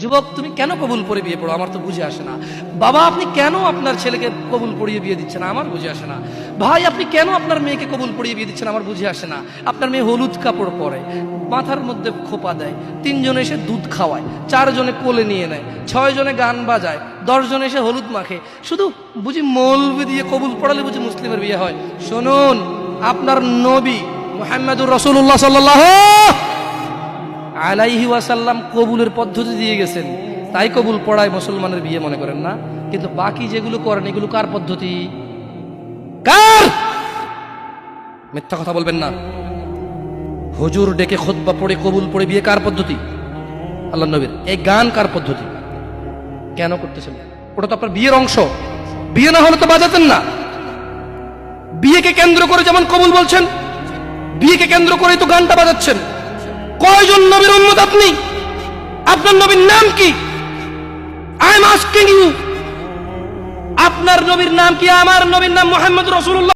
যুবক তুমি কেন কবুল পড়ে বিয়ে পড়ো, আমার তো বুঝে আসে না। বাবা আপনি কেন আপনার ছেলেকে কবুল পড়িয়ে বিয়ে দিচ্ছেন, আমার বুঝে আসে না। ভাই আপনি কেন আপনার মেয়েকে কবুল পড়িয়ে বিয়ে দিচ্ছেন, আমার বুঝে আসে না। আপনার মেয়ে হলুদ কাপড় পরে, মাথার মধ্যে খোপা দেয়, 3 জনে এসে দুধ খাওয়ায়, 4 জনে কোলে নিয়ে নেয়, 6 জনে গান বাজায়, 10 জনে এসে হলুদ মাখে, শুধু বুঝি মৌলবি দিয়ে কবুল পড়ালে বুঝি মুসলিমের বিয়ে হয়। শুনুন, আপনার নবী মুহাম্মদুর রাসূলুল্লাহ সাল্লাল্লাহু আলাইহি ওয়াসাল্লাম কবুলের পদ্ধতি দিয়ে গেছেন, তাই কবুল পড়ায় মুসলমানের বিয়ে মনে করেন না। কিন্তু বাকি যেগুলো করেন এগুলো কার পদ্ধতি? কার? মিথ্যা কথা বলবেন না। হুজুর ডেকে খুতবা পড়ে কবুল পড়ে বিয়ে কার পদ্ধতি? আল্লাহ নবীর। এই গান কার পদ্ধতি? কেন করতেছেন? ওটা তো আপনার বিয়ের অংশ, বিয়ে না হলে তো বাজাতেন না। বিয়েকে কেন্দ্র করে যেমন কবুল বলছেন, বিয়েকে কেন্দ্র করেই তো গানটা বাজাচ্ছেন। কয়জন নবীর উম্মত আপনি? আপনার নবীর নাম কি? আই এম আস্কিং ইউ, আপনার নবীর নাম কি? আমার নবীর নাম মুহাম্মদ রাসূলুল্লাহ।